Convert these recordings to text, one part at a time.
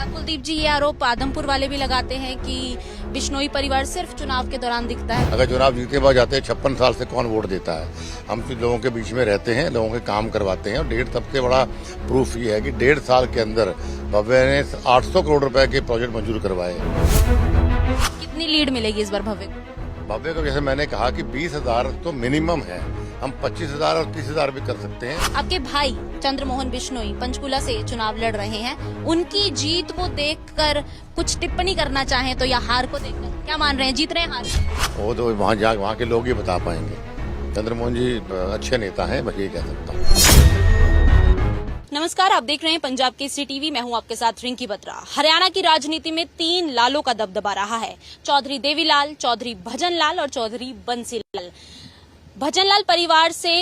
कुलदीप जी, ये आरोप आदमपुर वाले भी लगाते हैं कि बिश्नोई परिवार सिर्फ चुनाव के दौरान दिखता है। अगर चुनाव जीते बाद जाते हैं 56 साल से कौन वोट देता है। हम तो लोगों के बीच में रहते हैं, लोगों के काम करवाते हैं और सबसे बड़ा प्रूफ ये है कि 1.5 साल के अंदर भव्य ने 800 करोड़ रुपए के प्रोजेक्ट मंजूर करवाए। कितनी लीड मिलेगी इस बार भव्य को? भव्य को जैसे मैंने कहा कि 20,000 तो मिनिमम है, हम 25,000 और 30,000 भी कर सकते हैं। आपके भाई चंद्रमोहन बिश्नोई पंचकुला से चुनाव लड़ रहे हैं, उनकी जीत को देखकर कुछ टिप्पणी करना चाहें तो, या हार को देखकर क्या मान रहे हैं, जीत रहे हैं हार? वो तो वहाँ के लोग ही बता पाएंगे। चंद्रमोहन जी अच्छे नेता हैं, बस ये कह सकता हूँ। नमस्कार, आप देख रहे हैं पंजाब केसरी टीवी। मैं हूं आपके साथ रिंकी बत्रा। हरियाणा की राजनीति में 3 लालों का दबदबा रहा है, चौधरी देवीलाल, चौधरी भजनलाल और चौधरी बंसीलाल। भजनलाल परिवार से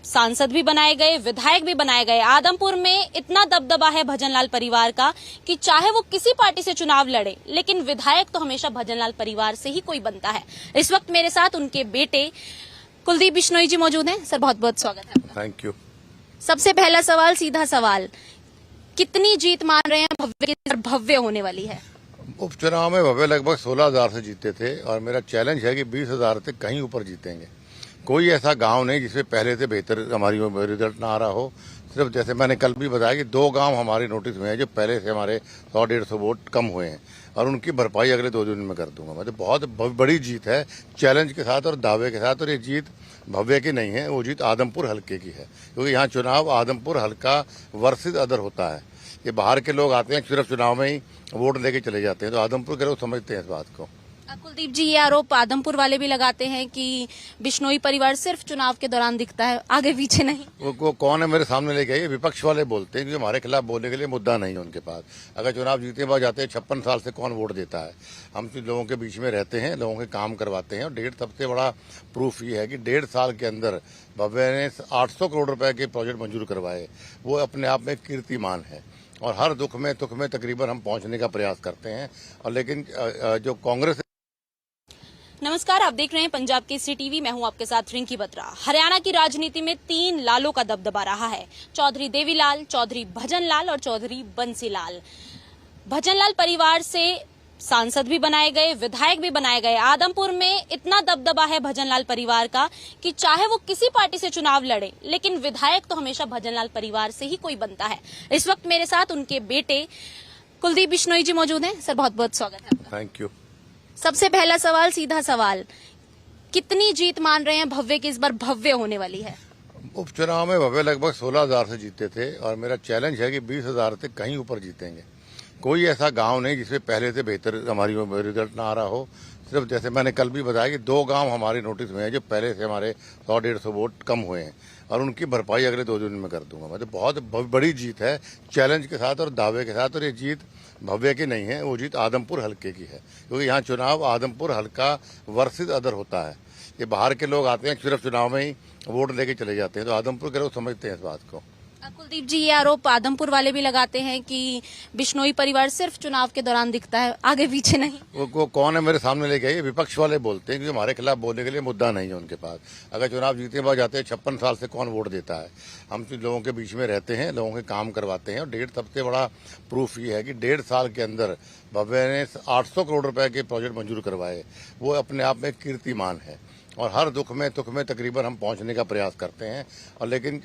सांसद भी बनाए गए, विधायक भी बनाए गए। आदमपुर में इतना दबदबा है भजनलाल परिवार का कि चाहे वो किसी पार्टी से चुनाव लड़े, लेकिन विधायक तो हमेशा भजनलाल परिवार से ही कोई बनता है। इस वक्त मेरे साथ उनके बेटे कुलदीप बिश्नोई जी मौजूद हैं। सर, बहुत बहुत स्वागत है आपका। Thank you. सबसे पहला सवाल, सीधा सवाल, कितनी जीत मान रहे हैं भव्य की? भव्य होने वाली है। उपचुनाव में भव्य लगभग 16,000 से जीते थे और मेरा चैलेंज है कि 20,000 से कहीं ऊपर जीतेंगे। कोई ऐसा गांव नहीं जिसमें पहले से बेहतर हमारी रिजल्ट ना आ रहा हो। सिर्फ जैसे मैंने कल भी बताया कि 2 गांव हमारे नोटिस में हैं जो पहले से हमारे 100-150 वोट कम हुए हैं और उनकी भरपाई अगले 2 दिन में कर दूंगा। मतलब बहुत बड़ी जीत है, चैलेंज के साथ और दावे के साथ। और ये जीत भव्य की नहीं है, वो जीत आदमपुर हल्के की है, क्योंकि यहाँ चुनाव आदमपुर हल्का वर्सेस अदर होता है। ये बाहर के लोग आते हैं सिर्फ चुनाव में ही वोट लेके चले जाते हैं, तो आदमपुर के लोग समझते हैं इस बात को। कुलदीप जी, ये आरोप आदमपुर वाले भी लगाते हैं कि बिश्नोई परिवार सिर्फ चुनाव के दौरान दिखता है, आगे पीछे नहीं। वो कौन है मेरे सामने लेके आइए। विपक्ष वाले बोलते हैं कि हमारे खिलाफ बोलने के लिए मुद्दा नहीं है उनके पास। अगर चुनाव जीते बाद जाते हैं 56 साल से कौन वोट देता है। हम तो लोगों के बीच में रहते हैं, लोगों के काम करवाते हैं और सबसे बड़ा प्रूफ ये है कि 1.5 साल के अंदर भव्य ने 800 करोड़ रुपए के प्रोजेक्ट मंजूर करवाए। वो अपने आप में कीर्तिमान है और हर दुख में तुख में तकरीबन हम पहुंचने का प्रयास करते हैं। और लेकिन जो कांग्रेस। नमस्कार, आप देख रहे हैं पंजाब केसरी टीवी। मैं हूं आपके साथ रिंकी बत्रा। हरियाणा की राजनीति में 3 लालों का दबदबा रहा है, चौधरी देवीलाल, चौधरी भजनलाल और चौधरी बंसीलाल। भजनलाल परिवार से सांसद भी बनाए गए, विधायक भी बनाए गए। आदमपुर में इतना दबदबा है भजनलाल परिवार का कि चाहे वो किसी पार्टी से चुनाव लड़े, लेकिन विधायक तो हमेशा भजनलाल परिवार से ही कोई बनता है। इस वक्त मेरे साथ उनके बेटे कुलदीप बिश्नोई जी मौजूद हैं। सर, बहुत बहुत स्वागत है आपका। Thank you. सबसे पहला सवाल, सीधा सवाल, कितनी जीत मान रहे हैं भव्य की? इस बार भव्य होने वाली है। उपचुनाव में भव्य लगभग 16,000 से जीते थे और मेरा चैलेंज है कि 20,000 से कहीं ऊपर जीतेंगे। कोई ऐसा गांव नहीं जिसमें पहले से बेहतर हमारी रिजल्ट ना आ रहा हो। सिर्फ जैसे मैंने कल भी बताया कि 2 गांव हमारे नोटिस में हैं जो पहले से हमारे 100-150 वोट कम हुए हैं और उनकी भरपाई अगले 2 दिन में कर दूंगा। मतलब बहुत बड़ी जीत है, चैलेंज के साथ और दावे के साथ। और ये जीत भव्य की नहीं है, वो जीत आदमपुर हल्के की है, क्योंकि यहाँ चुनाव आदमपुर हल्का वर्सेस अदर होता है। ये बाहर के लोग आते हैं सिर्फ चुनाव में ही वोट लेके चले जाते हैं, तो आदमपुर के लोग समझते हैं इस बात को। कुलदीप जी, ये आरोप आदमपुर वाले भी लगाते हैं कि बिश्नोई परिवार सिर्फ चुनाव के दौरान दिखता है, आगे पीछे नहीं। वो कौन है मेरे सामने लेके आइए। विपक्ष वाले बोलते हैं कि हमारे खिलाफ बोलने के लिए मुद्दा नहीं है उनके पास। अगर चुनाव जीते बाद जाते हैं 56 साल से कौन वोट देता है। हम तो लोगों के बीच में रहते हैं, लोगों के काम करवाते हैं और सबसे बड़ा प्रूफ ये है कि 1.5 साल के अंदर भव्य ने 800 करोड़ रुपए के प्रोजेक्ट मंजूर करवाए। वो अपने आप में कीर्तिमान है और हर दुख में तुख में तकरीबन हम पहुंचने का प्रयास करते हैं। और लेकिन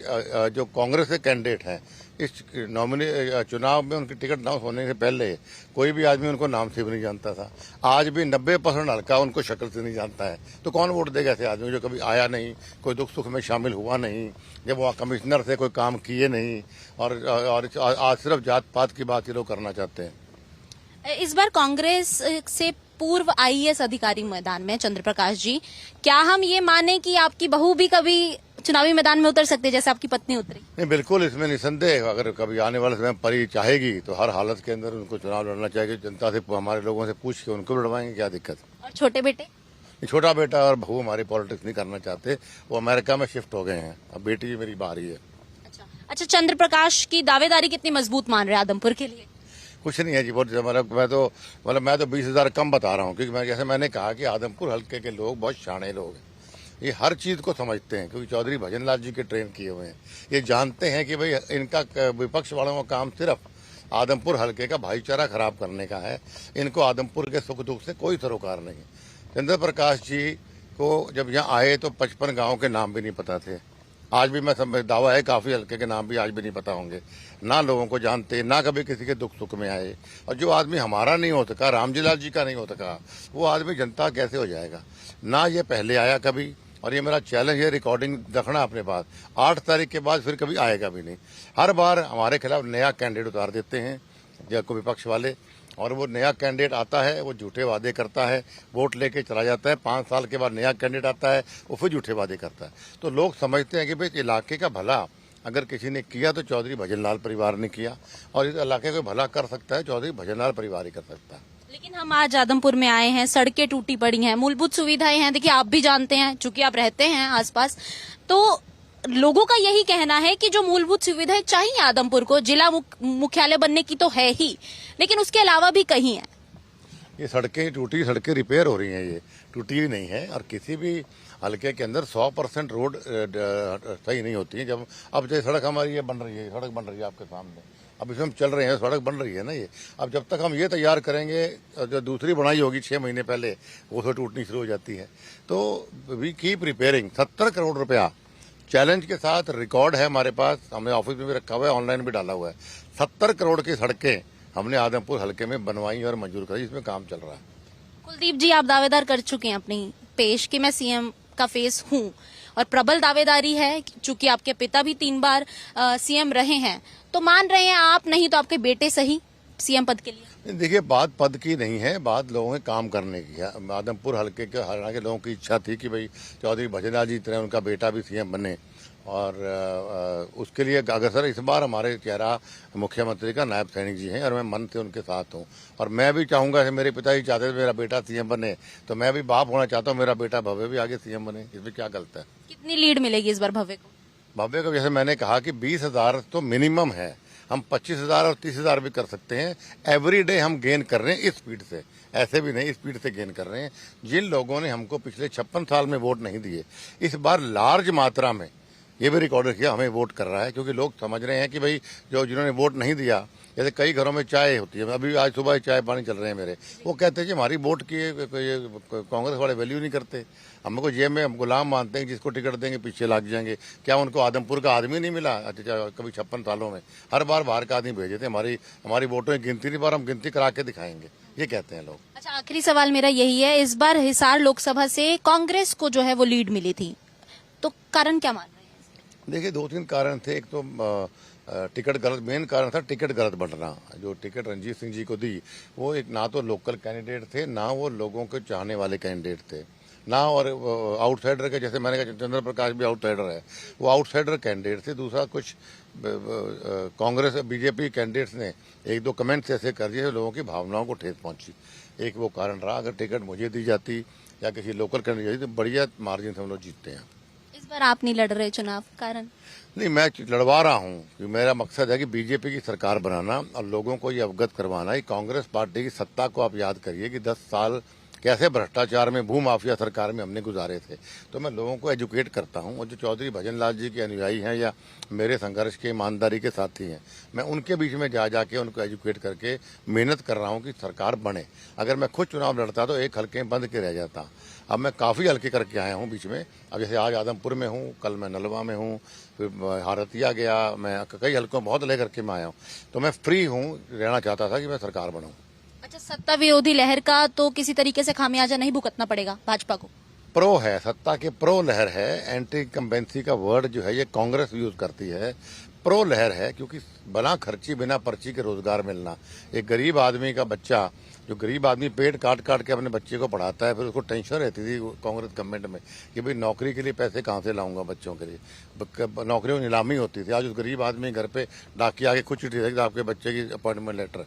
जो कांग्रेस के कैंडिडेट हैं, इस नॉमिनी चुनाव में उनकी टिकट अनाउंस होने से पहले कोई भी आदमी उनको नाम से भी नहीं जानता था। आज भी 90% हल्का उनको शक्ल से नहीं जानता है, तो कौन वोट देगा ऐसे आदमी जो कभी आया नहीं, कोई दुख सुख में शामिल हुआ नहीं, जब वहाँ कमिश्नर से कोई काम किए नहीं और आज सिर्फ जात पात की बात ये लोग करना चाहते हैं। इस बार कांग्रेस से पूर्व आईएएस अधिकारी मैदान में, चंद्र प्रकाश जी, क्या हम ये माने कि आपकी बहू भी कभी चुनावी मैदान में उतर सकती है जैसे आपकी पत्नी उतरी? नहीं, बिल्कुल, इसमें निसंदेह अगर कभी आने वाले समय परी चाहेगी तो हर हालत के अंदर उनको चुनाव लड़ना चाहिए। जनता से, हमारे लोगों से पूछ के उनको लड़वाएंगे, क्या दिक्कत। और छोटे बेटे? छोटा बेटा और बहू हमारी पॉलिटिक्स नहीं करना चाहते, वो अमेरिका में शिफ्ट हो गए हैं। अब बेटी मेरी बाहर ही है। अच्छा, चंद्र प्रकाश की दावेदारी कितनी मजबूत मान रहे हैं आदमपुर के लिए? कुछ नहीं है जी, बहुत मैं तो 20,000 कम बता रहा हूँ, क्योंकि जैसे मैंने कहा कि आदमपुर हल्के के लोग बहुत शाणे लोग हैं। ये हर चीज को समझते हैं, क्योंकि चौधरी भजनलाल जी के ट्रेन किए हुए हैं। ये जानते हैं कि भाई इनका विपक्ष वालों का काम सिर्फ आदमपुर हलके का भाईचारा खराब करने का है। इनको आदमपुर के सुख दुख से कोई सरोकार नहीं। चंद्र प्रकाश जी को जब यहाँ आए तो 55 गांव के नाम भी नहीं पता थे। आज भी मैं दावा है काफी हल्के के नाम भी आज भी नहीं पता होंगे, ना लोगों को जानते, ना कभी किसी के दुख सुख में आए। और जो आदमी हमारा नहीं हो सका, रामजीलाल जी का नहीं हो सका, वो आदमी जनता कैसे हो जाएगा। ना ये पहले आया कभी, और ये मेरा चैलेंज है, रिकॉर्डिंग रखना अपने पास। 8 तारीख के बाद फिर कभी आएगा भी नहीं। हर बार हमारे खिलाफ नया कैंडिडेट उतार देते हैं जो विपक्ष वाले, और वो नया कैंडिडेट आता है, वो झूठे वादे करता है, वोट लेके चला जाता है। 5 साल के बाद नया कैंडिडेट आता है, वो फिर झूठे वादे करता है। तो लोग समझते हैं कि भाई इलाके का भला अगर किसी ने किया तो चौधरी भजनलाल परिवार ने किया, और इस इलाके को भला कर सकता है चौधरी भजनलाल परिवार ही कर सकता है। लेकिन हम आज आदमपुर में आए हैं, सड़कें टूटी पड़ी हैं, मूलभूत सुविधाएं हैं। देखिए, आप भी जानते हैं, चूंकि आप रहते हैं आसपास, तो लोगों का यही कहना है कि जो मूलभूत सुविधाएं चाहिए आदमपुर को, जिला मुख्यालय बनने की तो है ही, लेकिन उसके अलावा भी कहीं है। ये सड़कें टूटी, सड़कें रिपेयर हो रही हैं, ये टूटी भी नहीं है। और किसी भी हल्के के अंदर 100% रोड सही नहीं होती है। जब अब जैसे सड़क हमारी ये बन रही है, सड़क बन रही है आपके सामने, अब इसमें हम चल रहे हैं, सड़क बन रही है ना ये। अब जब तक हम ये तैयार करेंगे, जो दूसरी बनाई होगी 6 महीने पहले, वो तो टूटनी शुरू हो जाती है। तो वी कीप रिपेयरिंग। 70 करोड़ रुपया चैलेंज के साथ रिकॉर्ड है हमारे पास, हमने ऑफिस में भी रखा हुआ है, ऑनलाइन भी डाला हुआ है। 70 करोड़ की सड़कें हमने आदमपुर हल्के में बनवाई और मंजूर कराई, इसमें काम चल रहा है। कुलदीप जी, आप दावेदार कर चुके हैं अपनी पेश कि मैं सीएम का फेस हूं, और प्रबल दावेदारी है, चूंकि आपके पिता भी 3 बार सीएम रहे हैं, तो मान रहे हैं आप, नहीं तो आपके बेटे सही सीएम पद के लिए। देखिए, बात पद की नहीं है, बात लोगों के काम करने की है। आदमपुर हल्के के हरियाणा के लोगों की इच्छा थी कि भाई चौधरी भजनलाल जी तरह उनका बेटा भी सीएम बने, और उसके लिए अगर सर इस बार हमारे चेहरा मुख्यमंत्री का नायब सैनिक जी हैं, और मैं मन से उनके साथ हूं। और मैं भी चाहूंगा कि मेरे पिताजी चाहते थे मेरा बेटा सीएम बने, तो मैं भी बाप होना चाहता हूं, मेरा बेटा भव्य भी आगे सीएम बने। इसमें क्या गलत है। कितनी लीड मिलेगी इस बार भव्य को? भव्य को जैसे मैंने कहा कि 20,000 तो मिनिमम है, हम 25,000 और 30,000 भी कर सकते हैं। एवरी डे हम गेन कर रहे हैं इस स्पीड से, ऐसे भी नहीं, स्पीड से गेन कर रहे हैं। जिन लोगों ने हमको पिछले 56 साल में वोट नहीं दिए, इस बार लार्ज मात्रा में, ये भी रिकॉर्ड किया, हमें वोट कर रहा है। क्योंकि लोग समझ रहे हैं कि भाई जो जिन्होंने वोट नहीं दिया, जैसे कई घरों में चाय होती है, अभी आज सुबह चाय पानी चल रहे हैं मेरे, वो कहते हैं कि हमारी वोट की कांग्रेस वाले वैल्यू नहीं करते, हमको जेब में हम गुलाम मानते हैं, जिसको टिकट देंगे पीछे लग जाएंगे। क्या उनको आदमपुर का आदमी नहीं मिला कभी 56 सालों में? हर बार बाहर का आदमी भेजे थे। हमारी वोटों की गिनती नहीं, बार हम गिनती करा के दिखाएंगे, ये कहते हैं लोग। अच्छा, आखिरी सवाल मेरा यही है, इस बार हिसार लोकसभा से कांग्रेस को जो है वो लीड मिली थी, तो कारण क्या मान रहे हैं? देखिए, 2-3 कारण थे। एक तो टिकट गलत, मेन कारण था टिकट गलत बढ़ना। जो टिकट रंजीत सिंह जी को दी, वो एक ना तो लोकल कैंडिडेट थे, ना वो लोगों के चाहने वाले कैंडिडेट थे, ना और आउटसाइडर के, जैसे मैंने कहा चंद्र प्रकाश भी आउटसाइडर है, वो आउटसाइडर कैंडिडेट थे। दूसरा, कुछ कांग्रेस बीजेपी कैंडिडेट्स ने 1-2 कमेंट्स ऐसे कर दिए, लोगों की भावनाओं को ठेस पहुंची। एक वो कारण रहा। अगर टिकट मुझे दी जाती या किसी लोकल कैंडिडेट तो बढ़िया मार्जिन से हम लोग जीतते हैं। इस बार आप नहीं लड़ रहे चुनाव, कारण? नहीं, मैं लड़वा रहा हूँ कि मेरा मकसद है कि बीजेपी की सरकार बनाना और लोगों को ये अवगत करवाना है। कांग्रेस पार्टी की सत्ता को आप याद करिए कि 10 साल कैसे भ्रष्टाचार में, भूमाफिया सरकार में हमने गुजारे थे। तो मैं लोगों को एजुकेट करता हूँ, और जो चौधरी भजनलाल जी के अनुयायी हैं या मेरे संघर्ष के ईमानदारी के साथी हैं, मैं उनके बीच में जा जाके उनको एजुकेट करके मेहनत कर रहा हूँ कि सरकार बने। अगर मैं खुद चुनाव लड़ता तो एक हल्के बंद के रह जाता। अब मैं काफ़ी हल्के करके आया हूँ बीच में। अब जैसे आज आदमपुर में हूँ, कल मैं नलवा में हूँ, फिर हारतिया गया, मैं कई हल्कों बहुत ले करके मैं आया हूँ। तो मैं फ्री हूँ, रहना चाहता था कि मैं सरकार बनाऊँ। अच्छा, सत्ता विरोधी लहर का तो किसी तरीके से खामियाजा नहीं भुगतना पड़ेगा भाजपा को? प्रो है, सत्ता के प्रो लहर है। एंटी इनकम्बेंसी का वर्ड जो है ये कांग्रेस यूज करती है। प्रो लहर है, क्योंकि बिना खर्ची बिना पर्ची के रोजगार मिलना। एक गरीब आदमी का बच्चा, जो गरीब आदमी पेट काट काट के अपने बच्चे को पढ़ाता है, फिर उसको टेंशन रहती थी कांग्रेस गवर्नमेंट में कि भाई नौकरी के लिए पैसे कहाँ से लाऊंगा बच्चों के लिए। नौकरियों नीलामी होती थी। आज उस गरीब आदमी घर पे डाकिया आके खुद चिट्ठी देगी आपके बच्चे की अपॉइंटमेंट लेटर।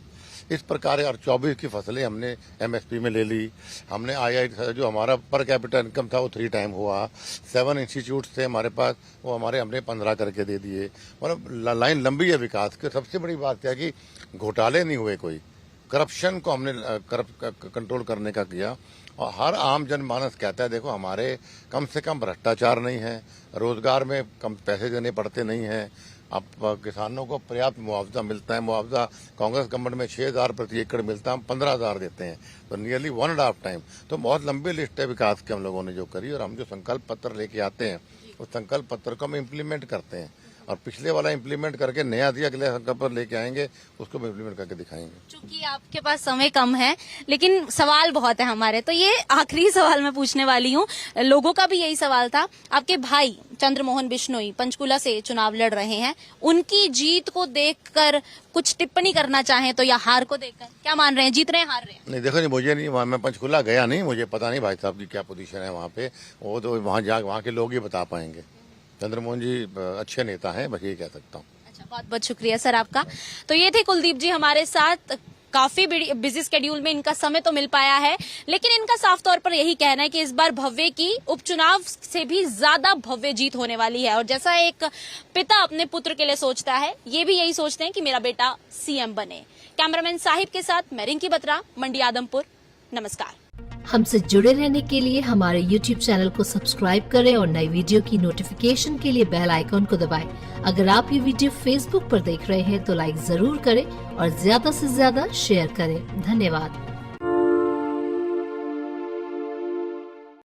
इस प्रकार और 24 की फसलें हमने एमएसपी में ले ली। हमने आई जो हमारा पर कैपिटल इनकम था वो 3 टाइम हुआ। 7 इंस्टीट्यूट थे हमारे पास, वो हमने 15 करके दे दिए। मतलब लाइन लंबी है विकास की। सबसे बड़ी बात क्या कि घोटाले नहीं हुए, कोई करप्शन को हमने कंट्रोल करने का किया। और हर आम जनमानस कहता है देखो हमारे कम से कम भ्रष्टाचार नहीं है, रोजगार में कम पैसे देने पड़ते नहीं हैं, अब किसानों को पर्याप्त मुआवजा मिलता है। मुआवजा कांग्रेस गवर्नमेंट में 6,000 प्रति एकड़ मिलता है, हम 15,000 देते हैं, तो नियरली 1.5 टाइम। तो बहुत लंबी लिस्ट है विकास की हम लोगों ने जो करी, और हम जो संकल्प पत्र लेके आते हैं उस संकल्प पत्र को हम इम्प्लीमेंट करते हैं, और पिछले वाला इम्प्लीमेंट करके नया दिया अगले संकल्प पत्र लेके आएंगे, उसको भी इम्प्लीमेंट करके दिखाएंगे। चूंकि आपके पास समय कम है लेकिन सवाल बहुत है हमारे, तो ये आखिरी सवाल मैं पूछने वाली हूँ। लोगों का भी यही सवाल था। आपके भाई चंद्रमोहन बिश्नोई पंचकुला से चुनाव लड़ रहे हैं, उनकी जीत को देखकर कुछ टिप्पणी करना चाहें तो, या हार को देखकर क्या मान रहे हैं, जीत रहे हैं हार रहे हैं? नहीं, देखो जी, मुझे नहीं, मैं पंचकुला गया नहीं, मुझे पता नहीं भाई साहब की क्या पोजीशन है वहाँ पे, वो तो वहाँ के लोग ही बता पाएंगे। चंद्रमोहन जी अच्छे नेता हैं, बस ये कह सकता हूँ। अच्छा, बहुत बहुत शुक्रिया सर आपका। तो ये थे कुलदीप जी हमारे साथ। काफी बिजी स्केड्यूल में इनका समय तो मिल पाया है, लेकिन इनका साफ तौर पर यही कहना है कि इस बार भव्य की उपचुनाव से भी ज्यादा भव्य जीत होने वाली है। और जैसा एक पिता अपने पुत्र के लिए सोचता है, ये भी यही सोचते हैं कि मेरा बेटा सीएम बने। कैमरामैन साहिब के साथ मैं रिंकी बत्रा, मंडी आदमपुर। नमस्कार। हमसे जुड़े रहने के लिए हमारे YouTube चैनल को सब्सक्राइब करें और नई वीडियो की नोटिफिकेशन के लिए बेल आइकॉन को दबाएं। अगर आप ये वीडियो Facebook पर देख रहे हैं तो लाइक जरूर करें और ज्यादा से ज्यादा शेयर करें। धन्यवाद।